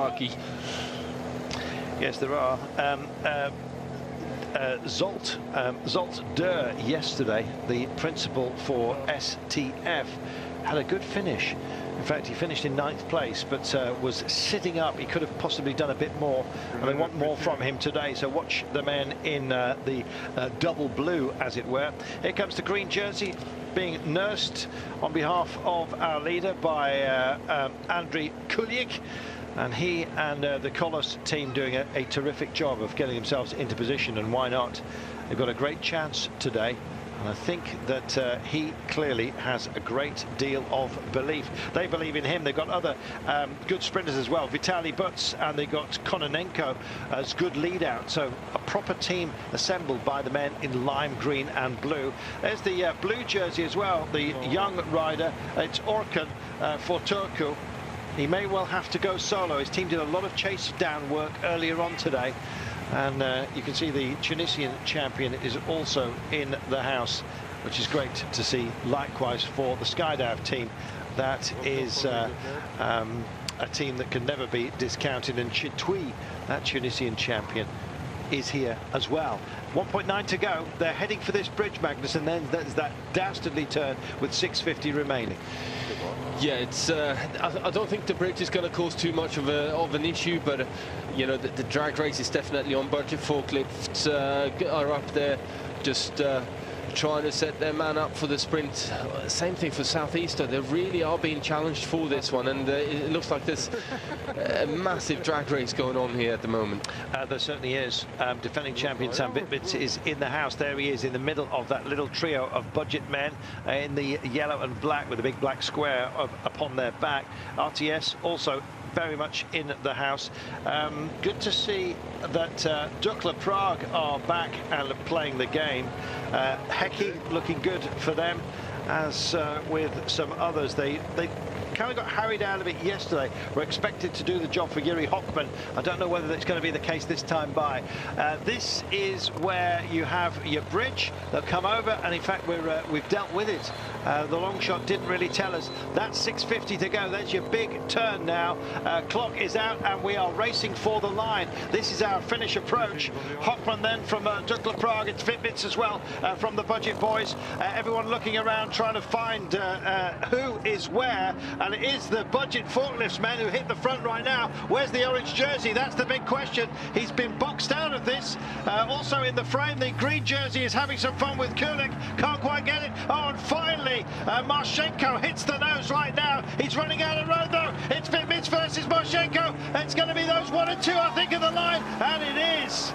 hierarchy. Yes, there are. Zolt Durr yesterday, the principal for STF, had a good finish. In fact, he finished in 9th place, but was sitting up. He could have possibly done a bit more, and they want more from him today. So watch the men in the double blue, as it were. Here comes the green jersey, being nursed on behalf of our leader by Andriy Kulik. And he and the Kolos team doing a terrific job of getting themselves into position, and why not? They've got a great chance today, and I think that he clearly has a great deal of belief. They believe in him. They've got other good sprinters as well, Vitaly Butz, and they got Kononenko as good lead out. So a proper team assembled by the men in lime green and blue. There's the blue jersey as well, the young rider. It's Örken for Torku. He may well have to go solo. His team did a lot of chase down work earlier on today, and you can see the Tunisian champion is also in the house, which is great to see. Likewise for the Skydive team, that is a team that can never be discounted, and Chitui, that Tunisian champion, is here as well. 1.9 to go. They're heading for this bridge, Magnus, and then there's that dastardly turn with 6:50 remaining. Yeah, it's. I don't think the bridge is going to cause too much of an issue, but you know, the drag race is definitely on budget. Forklifts are up there, just trying to set their man up for the sprint. Same thing for Southeaster. They really are being challenged for this one, and it looks like there's a massive drag race going on here at the moment. There certainly is. Defending champion Sam Vitbits is in the house. There he is in the middle of that little trio of budget men in the yellow and black with a big black square upon their back. RTS also very much in the house. Good to see that Dukla Prague are back and playing the game. Heki looking good for them, as with some others. They kind of got harried out of it yesterday. We're expected to do the job for Yuri Haimen. I don't know whether that's going to be the case this time by. This is where you have your bridge. They'll come over, and in fact we've dealt with it. The long shot didn't really tell us. That's 6:50 to go. There's your big turn now. Clock is out, and we are racing for the line. This is our finish approach. Haimen then from Dukla Prague. It's Fitbits as well from the budget boys. Everyone looking around trying to find who is where. And it is the budget Forklifts men who hit the front right now. Where's the orange jersey? That's the big question. He's been boxed out of this. Also in the frame, the green jersey is having some fun with Kulik. Can't quite get it. Oh, and finally, Mareczko hits the nose right now. He's running out of road, though. It's Fitbits versus Mareczko. It's going to be those 1 and 2, I think, of the line. And it is.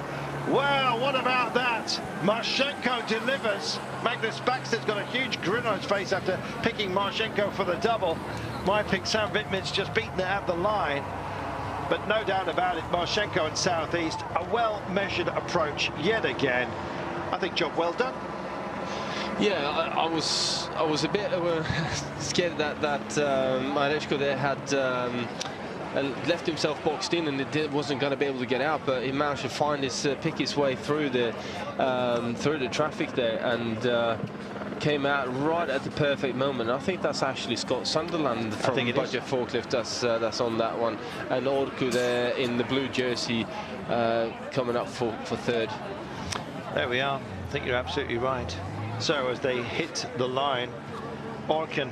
Well, what about that? Mareczko delivers. Magnus Baxter's got a huge grin on his face after picking Mareczko for the double. My pick, Sam Vitmits, just beaten it at the line. But no doubt about it, Mareczko and Southeast, a well-measured approach yet again. I think job well done. Yeah, I was a bit scared that Mareczko there had left himself boxed in, and it wasn't going to be able to get out, but he managed to find pick his way through the traffic there, and came out right at the perfect moment. I think that's actually Scott Sunderland from Budget Forklift that's on that one, and Orku there in the blue jersey coming up for third. There we are. I think you're absolutely right. So as they hit the line, Örken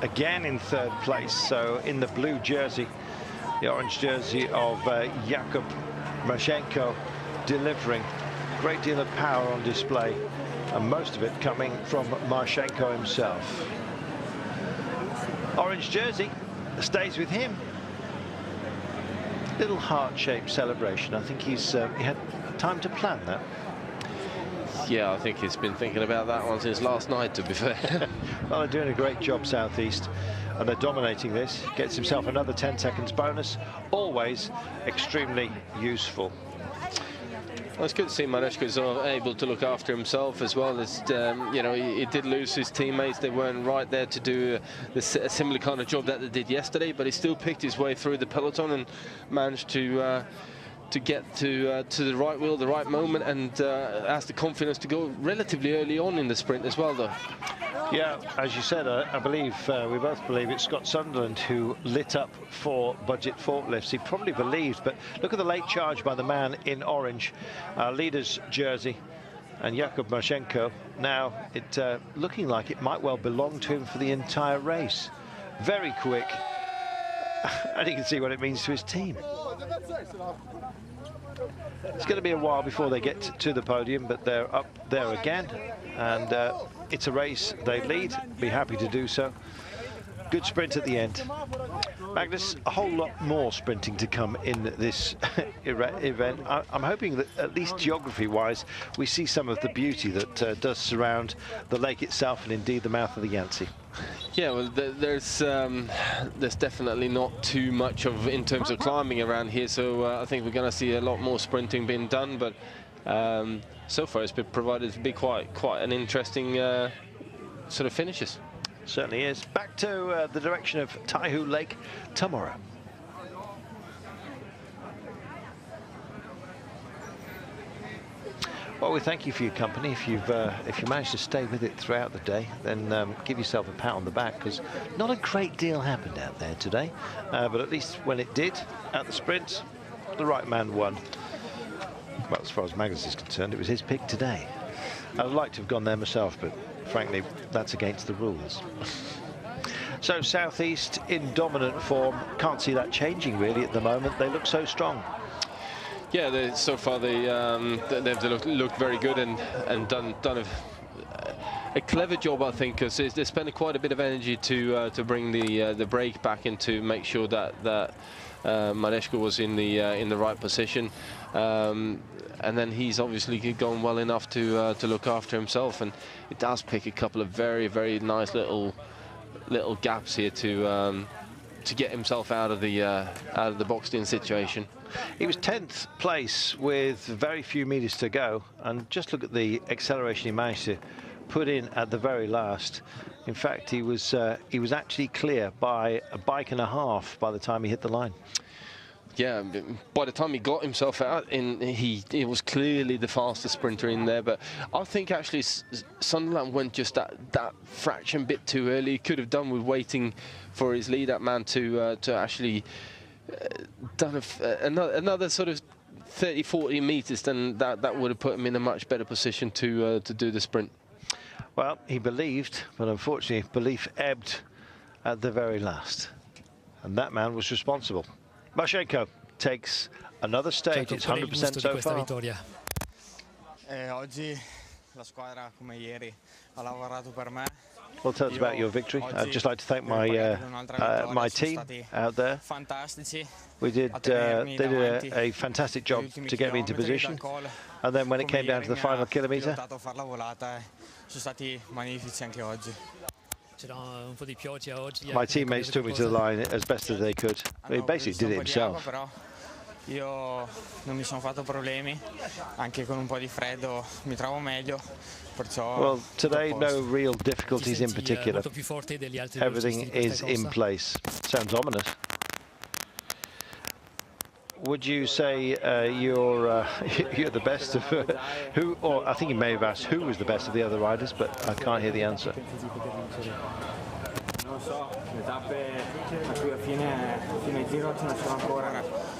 again in third place, so in the blue jersey. The orange jersey of Jakup Mareczko delivering. Great deal of power on display, and most of it coming from Mareczko himself. Orange jersey stays with him. Little heart-shaped celebration. I think he had time to plan that. Yeah, I think he's been thinking about that one since last night, to be fair. Well, they're doing a great job, Southeast, and they're dominating this. Gets himself another 10 seconds bonus. Always extremely useful. Well, it's good to see Mareczko's able to look after himself as well. As you know, he did lose his teammates. They weren't right there to do a similar kind of job that they did yesterday, but he still picked his way through the peloton and managed to to get to the right wheel, the right moment, and has the confidence to go relatively early on in the sprint as well, though. Yeah, as you said, I believe, we both believe it's Scott Sunderland who lit up for Budget Forklifts. He probably believed, but look at the late charge by the man in orange, leader's jersey, and Jakup Mareczko. Now, it looking like it might well belong to him for the entire race. Very quick, and you can see what it means to his team. It's going to be a while before they get to the podium, but they're up there again, and it's a race they lead. Be happy to do so. Good sprint at the end. Magnus, a whole lot more sprinting to come in this event. I'm hoping that at least geography-wise, we see some of the beauty that does surround the lake itself and indeed the mouth of the Yangtze. Yeah, well, there's definitely not too much of in terms of climbing around here, so I think we're going to see a lot more sprinting being done. But so far, it's been provided to be quite an interesting sort of finishes. Certainly is. Back to the direction of Taihu Lake tomorrow. Well, we thank you for your company. If you managed to stay with it throughout the day, then give yourself a pat on the back, because not a great deal happened out there today. But at least when it did, at the sprint, the right man won. Well, as far as Magnus is concerned, it was his pick today. I'd like to have gone there myself, but frankly, that's against the rules. So Southeast in dominant form. Can't see that changing really at the moment. They look so strong. Yeah, so far they've looked very good and done a clever job, I think, because they spent quite a bit of energy to bring the brake back in to make sure that Mareczko was in the right position. And then he's obviously gone well enough to look after himself, and it does pick a couple of very nice little gaps here to get himself out of the boxed-in situation. He was 10th place with very few meters to go, and just look at the acceleration he managed to put in at the very last. In fact, he was actually clear by a bike and a half by the time he hit the line. Yeah, by the time he got himself out, he was clearly the fastest sprinter in there. But I think actually Sunderland went just that fraction bit too early. He could have done with waiting for his lead-up man to actually done another sort of 30-40 meters. Then that would have put him in a much better position to do the sprint. Well, he believed, but unfortunately, belief ebbed at the very last, and that man was responsible. Mareczko takes another stage. It's 100% so far. Oggi la squadra come ieri ha lavorato per me. Well, tell us about your victory. I'd just like to thank my team out there. We did they did a fantastic job to get me into position, and then when it came down to the final kilometre, my teammates took me to the line as best as they could. He basically did it himself. Io non mi sono fatto problemi, anche con un po' di freddo mi trovo meglio, perciò. Well, today no real difficulties in particular. Everything is in place. Sounds ominous. Would you say you're the best of who? Or I think you may have asked who was the best of the other riders, but I can't hear the answer.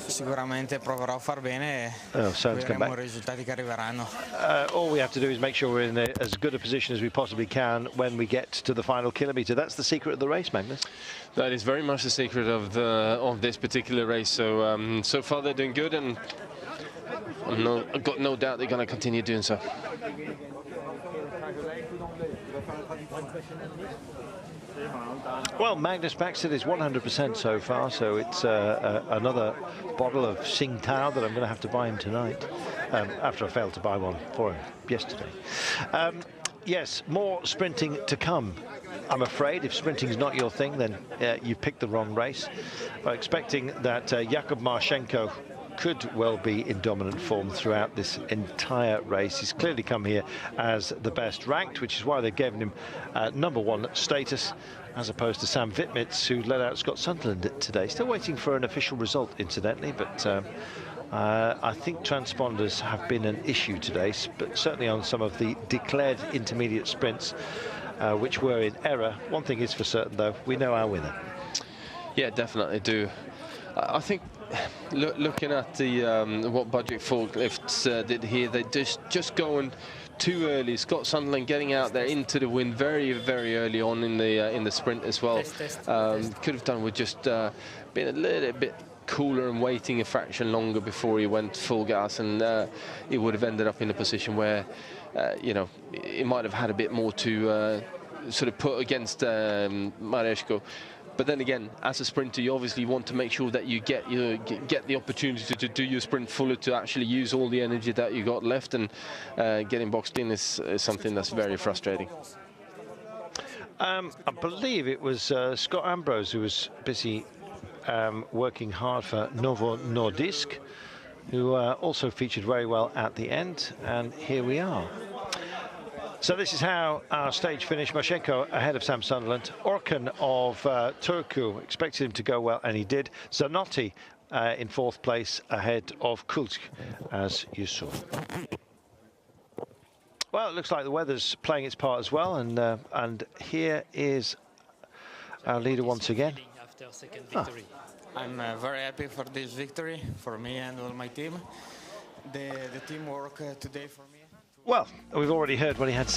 Sicuramente proverò a far bene. Vedremo I risultati che arriveranno. All we have to do is make sure we're in as good a position as we possibly can when we get to the final kilometre. That's the secret of the race, Magnus. That is very much the secret of this particular race. So so far they're doing good, and I've got no doubt they're going to continue doing so. Well, Magnus Baxter is 100% so far, so it's another bottle of Tsingtao that I'm going to have to buy him tonight, after I failed to buy one for him yesterday. Yes, more sprinting to come. I'm afraid if sprinting is not your thing, then you picked the wrong race. I'm expecting that Jakup Mareczko could well be in dominant form throughout this entire race. He's clearly come here as the best ranked, which is why they've given him #1 status, as opposed to Sam Wittmitz, who led out Scott Sunderland today. Still waiting for an official result, incidentally, but I think transponders have been an issue today, but certainly on some of the declared intermediate sprints, which were in error. One thing is for certain, though, we know our winner. Yeah, definitely do. I think looking at the what Budget Forklifts did here, they just going too early. Scott Sunderland getting out there into the wind very, very early on in the sprint as well. Could have done with just being a little bit cooler and waiting a fraction longer before he went full gas, and he would have ended up in a position where you know, he might have had a bit more to sort of put against Mareczko. But then again, as a sprinter, you obviously want to make sure that you get the opportunity to do your sprint fuller, to actually use all the energy that you got left, and getting boxed in is something that's very frustrating. I believe it was Scott Ambrose who was busy working hard for Novo Nordisk, who also featured very well at the end, and here we are. So this is how our stage finished. Mareczko ahead of Sam Sunderland. Örken of Torku, expected him to go well, and he did. Zanotti in 4th place ahead of Kulsk, as you saw. Well, it looks like the weather's playing its part as well, and here is our leader once again. I'm very happy for this victory, for me and all my team. The teamwork today for me. Well, we've already heard what he had to say.